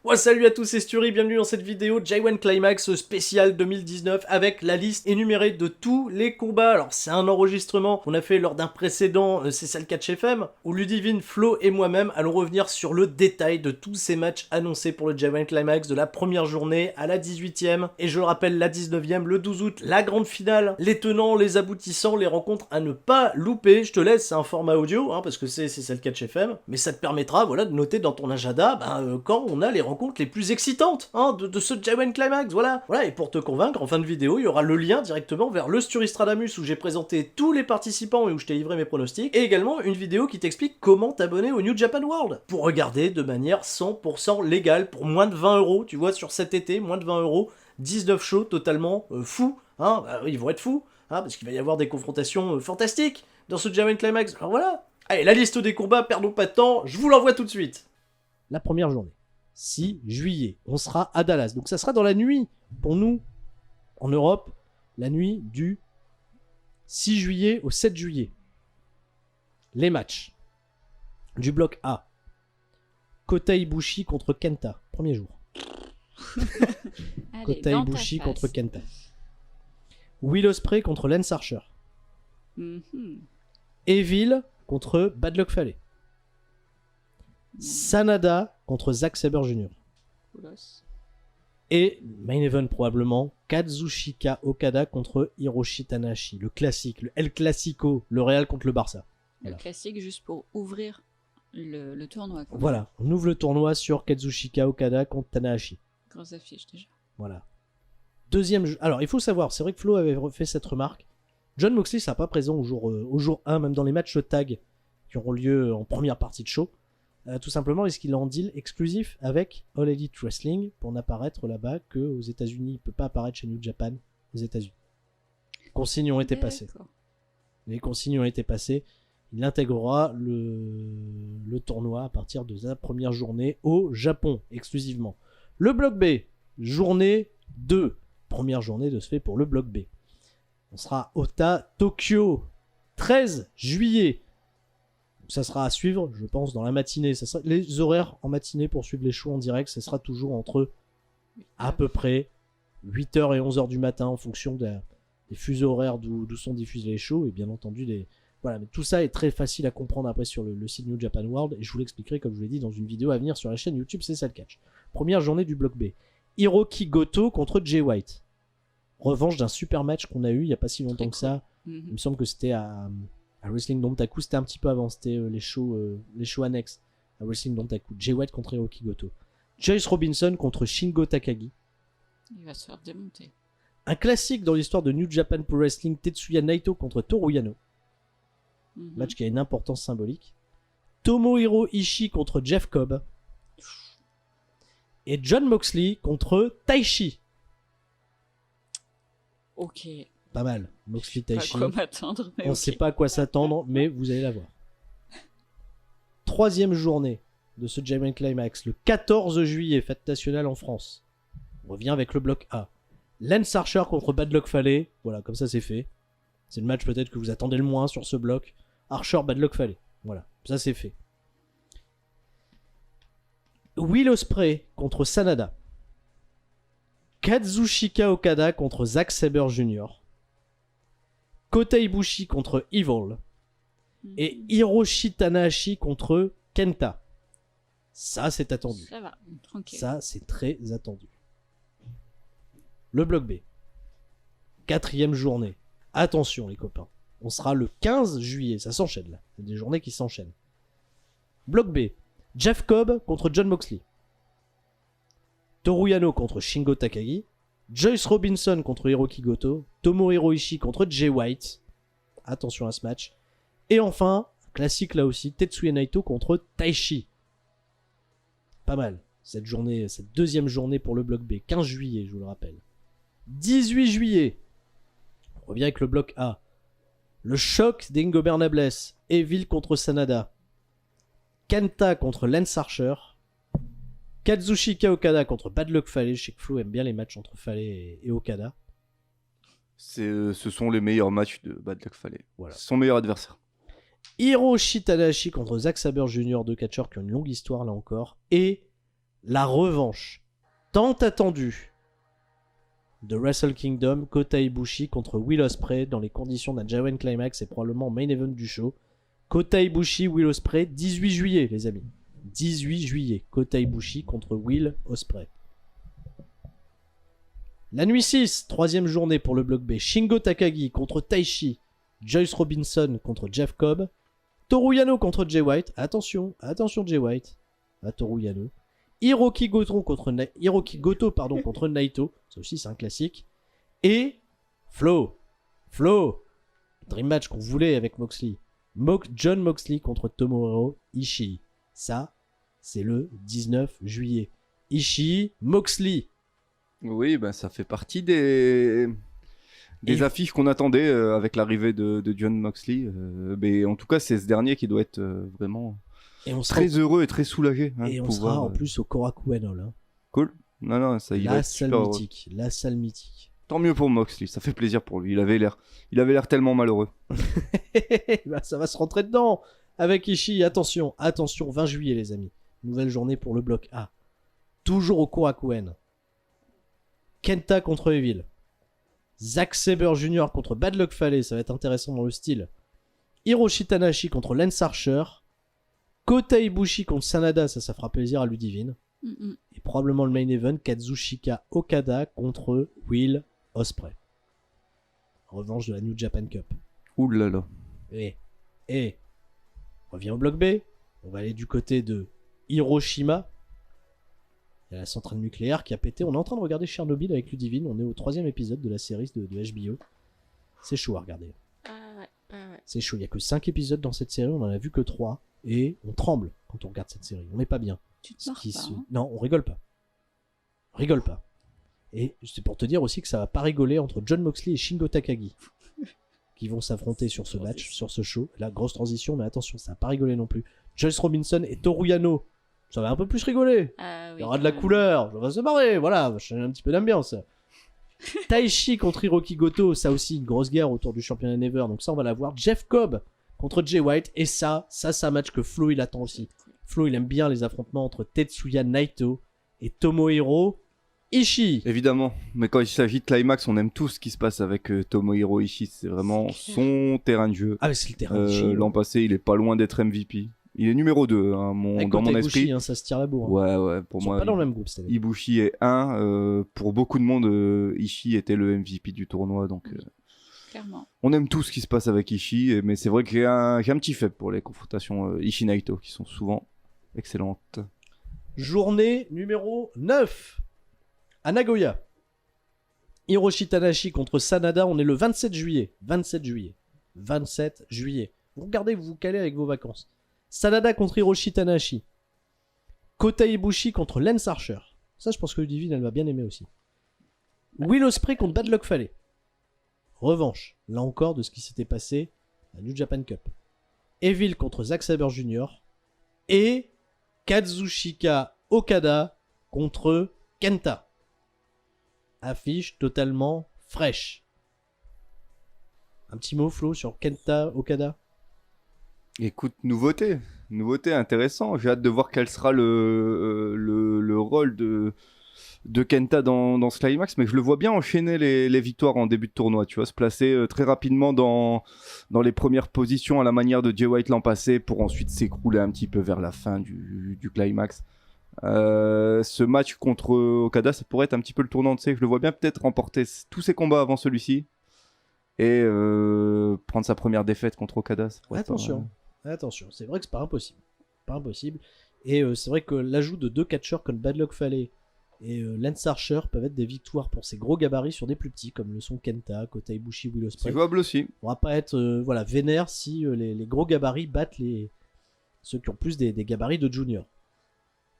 Ouais, salut à tous, c'est Sturi, bienvenue dans cette vidéo J1 Climax spécial 2019 avec la liste énumérée de tous les combats. Alors c'est un enregistrement qu'on a fait lors d'un précédent C'est ça le catch FM où Ludivine, Flo et moi-même allons revenir sur le détail de tous ces matchs annoncés pour le J1 Climax de la première journée à la 18e et je le rappelle la 19e, le 12 août, la grande finale, les tenants, les aboutissants, les rencontres à ne pas louper. Je te laisse, c'est un format audio parce que c'est ça le catch FM, mais ça te permettra de noter dans ton agenda quand on a les rencontres les plus excitantes de ce J1 Climax, voilà, et pour te convaincre, en fin de vidéo, il y aura le lien directement vers le Sturistradamus où j'ai présenté tous les participants et où je t'ai livré mes pronostics, et également une vidéo qui t'explique comment t'abonner au New Japan World, pour regarder de manière 100% légale, pour moins de 20€, tu vois, sur cet été, moins de 20€, 19 shows totalement fous, ils vont être fous, parce qu'il va y avoir des confrontations fantastiques dans ce J1 Climax, alors voilà. Allez, la liste des combats, perdons pas de temps, je vous l'envoie tout de suite. La première journée, 6 juillet, on sera à Dallas. Donc ça sera dans la nuit, pour nous, en Europe, la nuit du 6 juillet au 7 juillet. Les matchs du bloc A. Kota Ibushi contre Kenta, premier jour. Allez, Kota dans Ibushi ta contre face. Kenta. Will Ospreay contre Lance Archer. Mhm. Evil contre Bad Luck Fale. Sanada contre Zack Sabre Jr. Oulos. Et main event probablement Kazuchika Okada contre Hiroshi Tanahashi, le classique, le El Clasico, le Real contre le Barça. Voilà. Le classique juste pour ouvrir le tournoi. Quoi. Voilà, on ouvre le tournoi sur Kazuchika Okada contre Tanahashi. Grosse affiche déjà. Voilà. Deuxième jeu. Alors il faut savoir, c'est vrai que Flo avait fait cette remarque. John Moxley sera pas présent au jour 1, même dans les matchs tag qui auront lieu en première partie de show. Tout simplement parce qu'il est en deal exclusif avec All Elite Wrestling pour n'apparaître là-bas qu'aux États-Unis. Il ne peut pas apparaître chez New Japan aux États-Unis. Les consignes ont été passées. Les consignes ont été passées. Il intégrera le tournoi à partir de sa première journée au Japon exclusivement. Le bloc B, journée 2. Première journée de ce fait pour le bloc B. On sera Ota Tokyo, 13 juillet. Ça sera à suivre, je pense, dans la matinée. Ça sera les horaires en matinée pour suivre les shows en direct. Ça sera toujours entre à peu près 8h et 11h du matin en fonction des fuseaux horaires d'où sont diffusés les shows. Et bien entendu, voilà, mais tout ça est très facile à comprendre après sur le site New Japan World. Et je vous l'expliquerai, comme je vous l'ai dit, dans une vidéo à venir sur la chaîne YouTube C'est ça le catch. Première journée du bloc B. Hiroki Goto contre Jay White. Revanche d'un super match qu'on a eu il n'y a pas si longtemps que ça. Il me semble que c'était à Wrestling Dontaku, c'était un petit peu avant, c'était les shows annexes à Wrestling Dontaku. Jay White contre Hiroki Goto. Joyce Robinson contre Shingo Takagi. Il va se faire démonter. Un classique dans l'histoire de New Japan Pro Wrestling, Tetsuya Naito contre Toru Yano. Match qui a une importance symbolique. Tomohiro Ishii contre Jeff Cobb. Et John Moxley contre Taichi. Ok. Pas mal. Moxley Taichi. Pas quoi m'attendre. On ne sait pas à quoi s'attendre, mais vous allez la voir. Troisième journée de ce J1 Climax, le 14 juillet, fête nationale en France. On revient avec le bloc A. Lance Archer contre Bad Luck Fale. Voilà, comme ça c'est fait. C'est le match peut-être que vous attendez le moins sur ce bloc. Archer, Bad Luck Fale. Voilà, ça c'est fait. Will Ospreay contre Sanada. Kazuchika Okada contre Zack Sabre Jr. Kota Ibushi contre Evil. Et Hiroshi Tanahashi contre Kenta. Ça, c'est attendu. Ça va, tranquille. Ça, c'est très attendu. Le bloc B. Quatrième journée. Attention, les copains. On sera le 15 juillet. Ça s'enchaîne, là. C'est des journées qui s'enchaînent. Bloc B. Jeff Cobb contre John Moxley. Toru Yano contre Shingo Takagi. Joyce Robinson contre Hiroki Goto. Tomohiro Ishii contre Jay White. Attention à ce match. Et enfin, classique là aussi, Tetsuya Naito contre Taichi. Pas mal. Cette deuxième journée pour le bloc B. 15 juillet, je vous le rappelle. 18 juillet. On revient avec le bloc A. Le choc d'Ingo Bernables. Evil contre Sanada. Kenta contre Lance Archer. Kazuchika Okada contre Bad Luck Fale. Je sais que Flo aime bien les matchs entre Fale et Okada. Ce sont les meilleurs matchs de Bad Luck Fale. Voilà. Son meilleur adversaire. Hiroshi Tanahashi contre Zack Sabre Jr. Deux catcheurs qui ont une longue histoire là encore. Et la revanche tant attendue de Wrestle Kingdom, Kota Ibushi contre Will Ospreay dans les conditions d'un J1 Climax et probablement main event du show. Kota Ibushi, Will Ospreay, 18 juillet les amis. 18 juillet, Kota Ibushi contre Will Ospreay. La nuit 6, troisième journée pour le bloc B. Shingo Takagi contre Taichi. Joyce Robinson contre Jeff Cobb. Toru Yano contre Jay White. Attention Jay White. À Toru Yano. Hiroki Goto contre Naito. Ça aussi c'est un classique. Et Flo. Dream match qu'on voulait avec Moxley. John Moxley contre Tomohiro Ishii. Ça, c'est le 19 juillet. Ishii, Moxley. Oui, ben ça fait partie des affiches qu'on attendait avec l'arrivée de John Moxley. Mais en tout cas, c'est ce dernier qui doit être vraiment très heureux et très soulagé. Et on sera en plus au Korakuen Hall. Hein. Cool. Non, ça, il va être super heureux. La salle mythique. Tant mieux pour Moxley, ça fait plaisir pour lui. Il avait l'air tellement malheureux. Bah, ça va se rentrer dedans avec Ishii. Attention, 20 juillet les amis. Nouvelle journée pour le bloc A. Toujours au Korakuen. Kenta contre Evil. Zack Sabre Jr. contre Bad Luck Fale, ça va être intéressant dans le style. Hiroshi Tanahashi contre Lance Archer. Kota Ibushi contre Sanada, ça fera plaisir à Ludivine. Et probablement le main event, Kazuchika Okada contre Will Ospreay. Revanche de la New Japan Cup. Ouh là là. Et on revient au bloc B. On va aller du côté de Hiroshima. Il y a la centrale nucléaire qui a pété. On est en train de regarder Chernobyl avec Ludivine. On est au 3e épisode de la série de HBO. C'est chaud à regarder. Ouais. C'est chaud. Il n'y a que 5 épisodes dans cette série. On en a vu que 3. Et on tremble quand on regarde cette série. On n'est pas bien. Tu te marres pas, hein. Non, on rigole pas. Et c'est pour te dire aussi que ça va pas rigoler entre John Moxley et Shingo Takagi. Qui vont s'affronter sur ce match, sur ce show. La grosse transition, mais attention, ça va pas rigoler non plus. Joyce Robinson et Toru Yano. Ça va un peu plus rigoler. Il y aura de la couleur, on va se marrer, voilà, va changer un petit peu d'ambiance. Taichi contre Hiroki Goto, ça aussi, une grosse guerre autour du championnat Never, donc ça on va la voir. Jeff Cobb contre Jay White, et ça c'est un match que Flo il attend aussi. Flo il aime bien les affrontements entre Tetsuya Naito et Tomohiro Ishii. Évidemment, mais quand il s'agit de Climax, on aime tout ce qui se passe avec Tomohiro Ishii, c'est vraiment son terrain de jeu. Ah mais c'est le terrain de jeu. L'an passé, il est pas loin d'être MVP. Il est numéro 2 hein, dans mon Ibushi, esprit. Hein, ça se tire la bourre. Hein. Ouais, pour moi. Ils sont pas dans le même groupe cette année. Ibushi est 1. Pour beaucoup de monde, Ishii était le MVP du tournoi. Donc, clairement. On aime tout ce qui se passe avec Ishii, mais c'est vrai que j'ai un petit faible pour les confrontations Ishii-Naito qui sont souvent excellentes. Journée numéro 9 à Nagoya. Hiroshi Tanahashi contre Sanada, on est le 27 juillet. 27 juillet. Vous regardez, vous vous calez avec vos vacances. Sanada contre Hiroshi Tanahashi. Kota Ibushi contre Lance Archer. Ça, je pense que Ludivine, elle va bien aimer aussi. Will Ospreay contre Bad Luck Fale. Revanche, là encore, de ce qui s'était passé à New Japan Cup. Evil contre Zack Sabre Jr. Et Kazuchika Okada contre Kenta. Affiche totalement fraîche. Un petit mot, Flo, sur Kenta Okada. Écoute, nouveauté intéressant. J'ai hâte de voir quel sera le rôle de Kenta dans ce climax, mais je le vois bien enchaîner les victoires en début de tournoi, tu vois, se placer très rapidement dans les premières positions à la manière de Jay White l'an passé pour ensuite s'écrouler un petit peu vers la fin du climax. Ce match contre Okada, ça pourrait être un petit peu le tournant, tu sais, je le vois bien peut-être remporter tous ses combats avant celui-ci et prendre sa première défaite contre Okada. Attention, c'est vrai que c'est pas impossible. Et c'est vrai que l'ajout de 2 catcheurs comme Bad Luck Fale et Lance Archer peuvent être des victoires pour ces gros gabarits sur des plus petits, comme le sont Kenta, Kota Ibushi, Will Ospreay. C'est jouable aussi. On va pas être vénère si les gros gabarits battent ceux qui ont plus des gabarits de junior.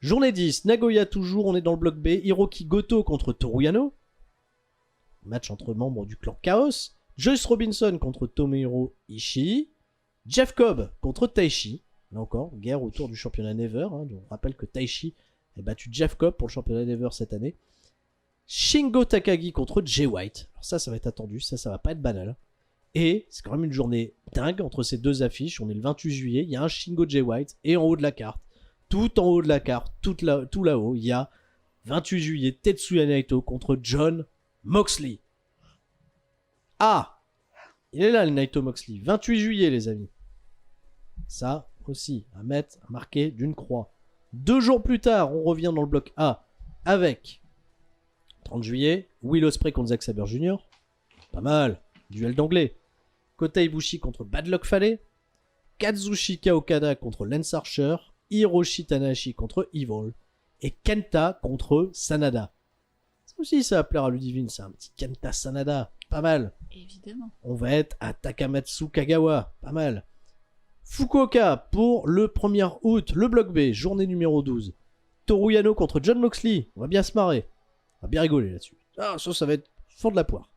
Journée 10, Nagoya toujours, on est dans le bloc B. Hiroki Goto contre Toru Yano. Match entre membres du clan Chaos. Joyce Robinson contre Tomohiro Ishii. Jeff Cobb contre Taichi. Là encore, guerre autour du championnat Never. Hein, on rappelle que Taichi a battu Jeff Cobb pour le championnat Never cette année. Shingo Takagi contre Jay White. Alors ça va être attendu. Ça va pas être banal. Et c'est quand même une journée dingue entre ces deux affiches. On est le 28 juillet. Il y a un Shingo Jay White. Et en haut de la carte, tout en haut de la carte, tout là-haut, il y a 28 juillet, Tetsuya Naito contre John Moxley. Ah, il est là le Naito Moxley. 28 juillet, les amis. Ça aussi, à mettre, à marquer d'une croix. 2 jours plus tard, on revient dans le bloc A avec 30 juillet, Will Ospreay contre Zack Sabre Jr. Pas mal. Duel d'anglais. Kota Ibushi contre Bad Luck Fale. Kazuchika Okada contre Lance Archer. Hiroshi Tanahashi contre Evil. Et Kenta contre Sanada. Ça aussi, ça va plaire à Ludivine. C'est un petit Kenta Sanada. Pas mal. Évidemment. On va être à Takamatsu Kagawa. Pas mal. Fukuoka pour le 1er août. Le bloc B. Journée numéro 12. Toru Yano contre John Moxley. On va bien se marrer. On va bien rigoler là-dessus. Ah, ça va être fond de la poire.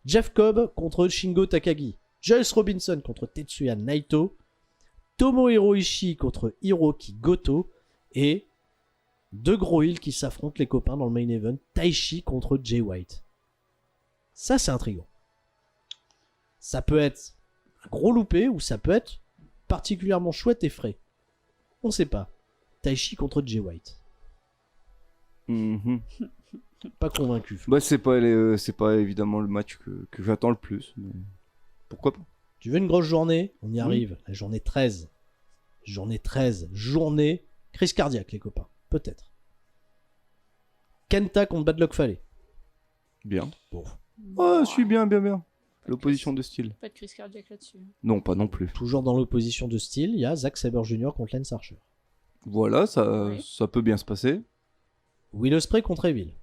Jeff Cobb contre Shingo Takagi. Juice Robinson contre Tetsuya Naito. Tomohiro Ishii contre Hiroki Goto. Et 2 gros heels qui s'affrontent, les copains, dans le main event. Taichi contre Jay White. Ça, c'est intriguant. Ça peut être un gros loupé ou ça peut être particulièrement chouette et frais. On sait pas. Taichi contre Jay White. Mhm. Pas convaincu. Bah, c'est pas évidemment le match que j'attends le plus, mais pourquoi pas. Tu veux une grosse journée? On y arrive. La journée 13. Journée 13. Journée crise cardiaque, les copains. Peut-être. Kenta contre Bad Luck Fale. Bien. Bon. Oh, je suis bien. L'opposition de style. Pas de crise cardiaque là-dessus. Non, pas non plus. Toujours dans l'opposition de style, il y a Zack Sabre Jr. contre Lance Archer. Voilà, ça, Oui. ça peut bien se passer. Will Ospreay contre Evil.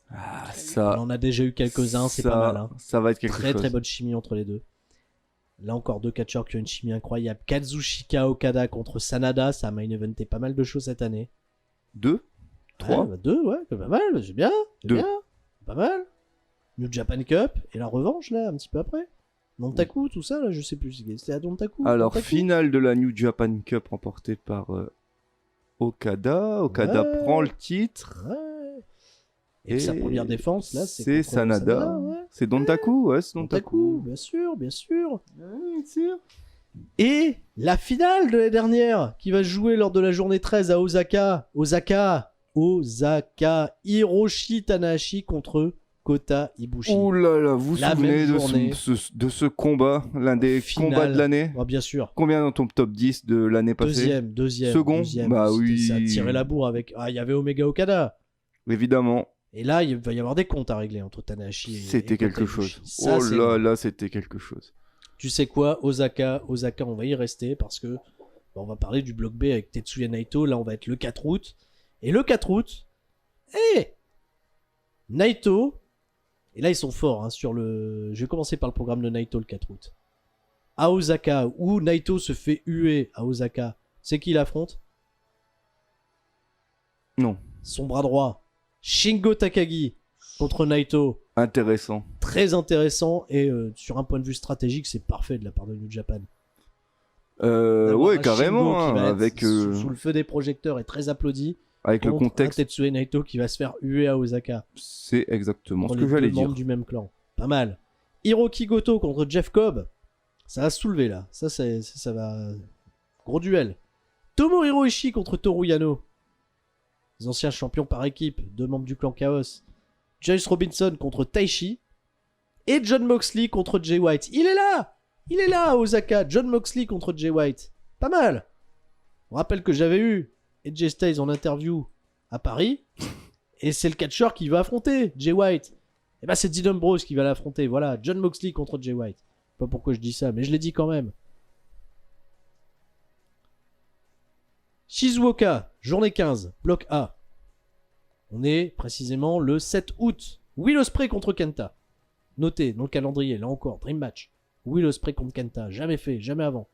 Ah, Très ça. On en a déjà eu quelques-uns, c'est ça- pas mal. Hein. Ça va être quelque Très chose. très bonne chimie entre les deux. Là encore 2 catcheurs qui ont une chimie incroyable. Kazuchika Okada contre Sanada, ça a main eventé pas mal de choses cette année. 2 3 2, ouais, pas mal, c'est bien. C'est Deux. bien, pas mal. New Japan Cup, et la revanche là, un petit peu après. Dontaku, tout ça là, je sais plus. C'était à Dontaku. Alors, Dontaku finale de la New Japan Cup remportée par Okada. Okada Ouais. prend le titre. Ouais. Et sa première défense là, c'est contre Sanada. ouais. C'est Dontaku, ouais, c'est Dontaku, Dontaku. bien sûr, bien sûr. Ouais, sûr. Et la finale de l'année dernière, qui va se jouer lors de la journée 13 à Osaka. Hiroshi Tanahashi contre Kota Ibushi. Ouh là là, vous vous La souvenez même journée. de ce combat, l'un des Finale. combats de l'année? Oh, bien sûr. Combien dans ton top 10 de l'année passée? Deuxième. Second. Deuxième. Bah C'était oui. ça, tirer la bourre avec. Ah, il y avait Omega Okada. Évidemment, Et là, il va y avoir des comptes à régler entre Tanahashi et c'était Kota quelque Ibushi. chose. Ça, Oh c'est là vrai. là, c'était quelque chose. Tu sais quoi, Osaka, on va y rester parce que on va parler du bloc B avec Tetsuya Naito. Là, on va être le 4 août. Et le 4 août, Naito. Et là, ils sont forts hein, sur le. Je vais commencer par le programme de Naito le 4 août. À Osaka, où Naito se fait huer à Osaka. C'est qui il affronte? Non, Son bras droit, Shingo Takagi contre Naito. intéressant. Très intéressant et sur un point de vue stratégique, c'est parfait de la part de New Japan. D'avoir Ouais, un carrément, Shingo qui hein, va être avec, sous le feu des projecteurs et très applaudi. avec le contre contexte. un Tetsuya Naito qui va se faire huer à Osaka. C'est exactement ce Contre que les j'allais deux membres dire. du même clan. Pas mal. Hiroki Goto contre Jeff Cobb. Ça va se soulever là. Ça va. Gros duel. Tomohiro Ishii contre Toru Yano. Les anciens champions par équipe. 2 membres du clan Chaos. Juice Robinson contre Taichi. Et John Moxley contre Jay White. Il est là à Osaka. John Moxley contre Jay White. Pas mal. On rappelle que j'avais eu AJ Styles en interview à Paris. Et c'est le catcheur qui va affronter Jay White. Et bah c'est Dean Ambrose qui va l'affronter. Voilà, John Moxley contre Jay White. Je sais pas pourquoi je dis ça, mais je l'ai dit quand même. Shizuoka, journée 15, bloc A. On est précisément le 7 août. Will Ospreay contre Kenta. Notez dans le calendrier, là encore, Dream Match. Will Ospreay contre Kenta, jamais fait, jamais avant.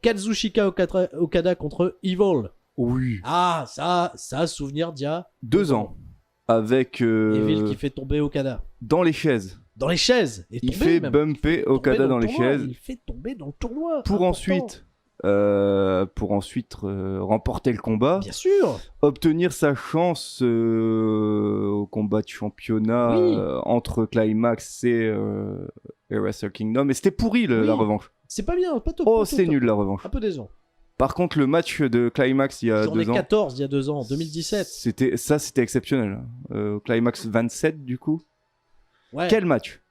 Kazuchika Okada contre Evil. Oui. Ah, ça, souvenir d'il y a 2 ans. Avec. Evil qui fait tomber Okada. Dans les chaises. Dans les chaises. Et Il tomber, fait même. bumper Okada Tomber dans le les tournoi. chaises. Il fait tomber dans le tournoi. Pour Important. ensuite remporter le combat, Bien sûr. obtenir sa chance au combat de championnat Oui. entre Climax et Wrestle Kingdom. Et c'était pourri Oui. la revanche. C'est pas bien, pas top. Oh, pas c'est top. nul la revanche. Un peu décevant. Par contre, le match de Climax il y a Journée 2 ans, 14, il y a 2 ans, en 2017. c'était exceptionnel. Climax 27 du coup. Ouais. Quel match!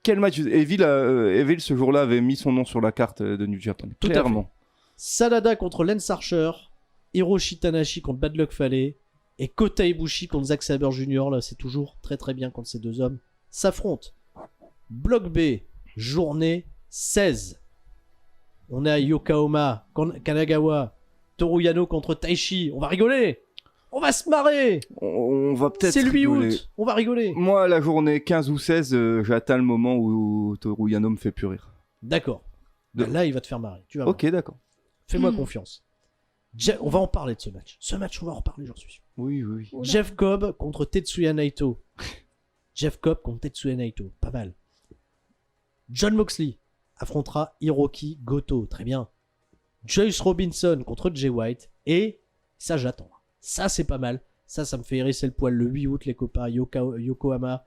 Quel match! Evil ce jour-là avait mis son nom sur la carte de New Japan. Tout à Clairement. Sanada contre Lance Archer, Hiroshi Tanahashi contre Bad Luck Fale et Kota Ibushi contre Zack Sabre Jr. Là, c'est toujours très très bien quand ces deux hommes s'affrontent. Bloc B, journée 16. On a Yokohama, Kanagawa, Toru Yano contre Taichi. On va rigoler. On va se marrer. On va peut-être C'est le 8 rigoler. août. On va rigoler. Moi, la journée 15 ou 16, j'atteins le moment où Toru Yano me fait plus rire. D'accord. De- Là, il va te faire marrer. Tu vas voir. Ok, d'accord. Fais-moi Hmm. confiance. On va en parler de ce match. Ce match, on va en reparler, j'en suis sûr. Oui, oui. Oula. Jeff Cobb contre Tetsuya Naito. Jeff Cobb contre Tetsuya Naito. Pas mal. John Moxley affrontera Hiroki Goto. Très bien. Joyce Robinson contre Jay White. Et ça, j'attends. Ça, c'est pas mal. Ça me fait hérisser le poil. Le 8 août, les copains. Yokohama.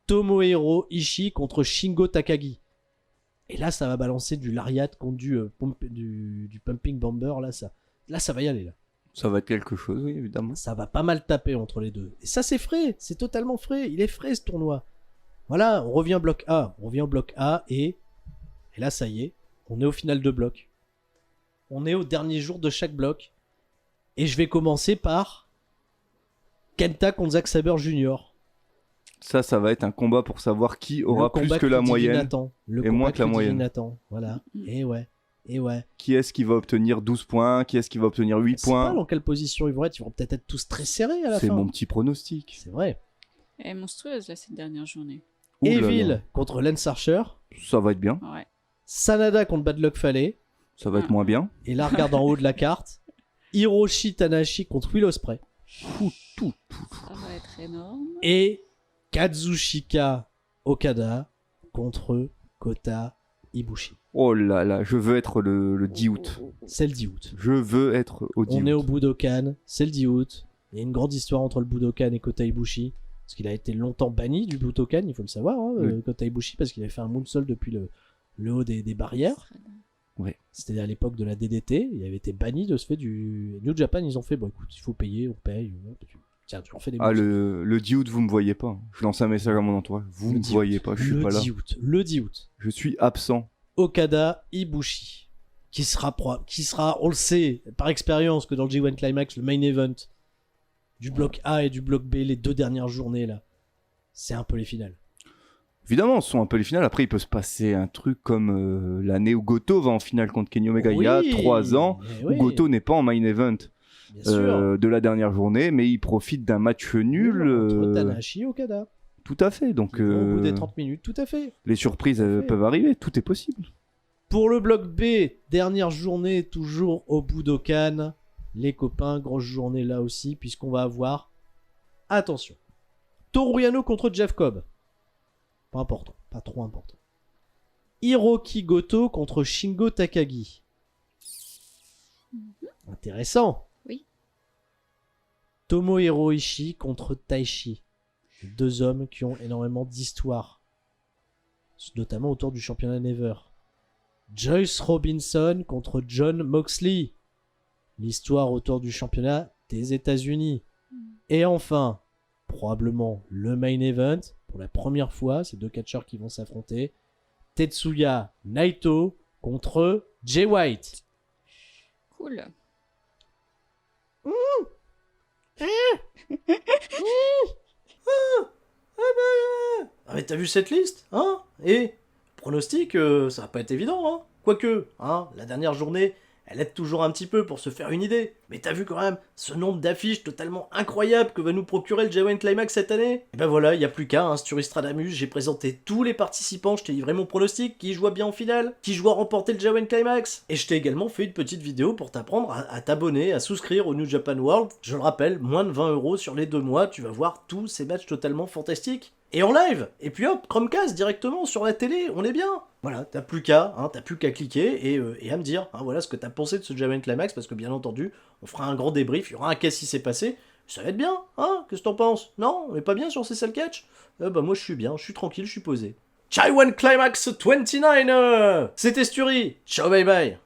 Tomohiro Ishii contre Shingo Takagi. Et là, ça va balancer du lariat contre du pumping bomber. Là, ça va y aller. Là. Ça va être quelque chose, oui, évidemment. Ça va pas mal taper entre les deux. Et ça, c'est frais. C'est totalement frais. Il est frais, ce tournoi. Voilà, on revient au bloc A. On revient au bloc A et là, ça y est. On est au final de bloc. On est au dernier jour de chaque bloc. Et je vais commencer par Kenta contre Zack Sabre Jr. Ça va être un combat pour savoir qui Le aura plus combat que la Divine moyenne. attend. Le et combat moins que la Divine moyenne. attend. Voilà. Mm. Et ouais. Et ouais. Qui est-ce qui va obtenir 12 points? Qui est-ce qui va obtenir 8 Je sais pas points? dans quelle position ils vont être. Ils vont peut-être être tous très serrés à la C'est fin. mon petit pronostic. C'est vrai. Elle est monstrueuse, là, cette dernière journée. Ouh là là. Evil contre Lance Archer. Ça va être bien. Ouais. Sanada contre Bad Luck Fale. Ça va être moins bien. Et là, regarde en haut de la carte. Hiroshi Tanahashi contre Will Ospreay. Ça va être énorme. Et Kazushika Okada contre Kota Ibushi. Oh là là, je veux être le 10 août. C'est le 10 août. Je veux être au 10 On est au août. Budokan. C'est le 10 août. Il y a une grande histoire entre le Budokan et Kota Ibushi. Parce qu'il a été longtemps banni du Budokan, il faut le savoir, hein, Oui. Kota Ibushi, parce qu'il avait fait un moonsault depuis le haut des barrières. C'était à l'époque de la DDT. Il avait été banni de ce fait du New Japan. Ils ont fait, bon écoute, il faut payer, on paye. Tiens, tu en fais des Ah, moonsaults. le 10 août, vous me voyez pas. Je lance un message à mon entourage. Vous Le me 10 voyez août. pas, je suis pas là. Le 10 août. Je suis absent. Okada Ibushi, qui sera, on le sait par expérience que dans le G1 Climax, le main event du bloc A et du bloc B, les 2 dernières journées là, c'est un peu les finales. Évidemment, ce sont un peu les finales. Après, il peut se passer un truc comme l'année où Goto va en finale contre Kenny Omega il y a 3 ans, eh où oui, Goto n'est pas en main event bien sûr, de la dernière journée, mais il profite d'un match nul. entre Tanahashi et Okada. Tout à fait. Donc, Qui vont au bout des 30 minutes, tout à fait. les surprises Tout à fait. peuvent arriver. Tout est possible. Pour le bloc B, dernière journée, toujours au Budokan. Les copains, grosse journée là aussi, puisqu'on va avoir, attention, Toru Yano contre Jeff Cobb. Pas important, pas trop important. Hiroki Goto contre Shingo Takagi. Intéressant. Oui. Tomohiro Ishii contre Taichi. 2 hommes qui ont énormément d'histoire, notamment autour du championnat Never. Joyce Robinson contre John Moxley. L'histoire autour du championnat des États-Unis. Et enfin, probablement le main event, pour la première fois, ces 2 catcheurs qui vont s'affronter. Tetsuya Naito contre Jay White. Cool. Ah mais t'as vu cette liste, hein? Et pronostic, ça va pas être évident, hein? Quoique, hein, la dernière journée, elle aide toujours un petit peu pour se faire une idée. Mais t'as vu quand même ce nombre d'affiches totalement incroyable que va nous procurer le G1 Climax cette année? Et ben voilà, il y a plus qu'à, hein, Sturistradamus, j'ai présenté tous les participants, je t'ai livré mon pronostic, qui jouera bien en finale, qui jouera remporter le G1 Climax. Et je t'ai également fait une petite vidéo pour t'apprendre à t'abonner, à souscrire au New Japan World. Je le rappelle, moins de 20 € sur les 2 mois, tu vas voir tous ces matchs totalement fantastiques. Et en live. Et puis hop, Chromecast directement sur la télé, on est bien. Voilà, t'as plus qu'à cliquer et à me dire, hein, voilà ce que t'as pensé de ce G1 Climax, parce que bien entendu, on fera un grand débrief, il y aura un qu'est-ce qui s'est passé, ça va être bien, hein, qu'est-ce que t'en penses? Non, on est pas bien sur ces sales catch? Bah moi je suis bien, je suis tranquille, je suis posé. G1 Climax 29, c'était Sturi, ciao bye bye.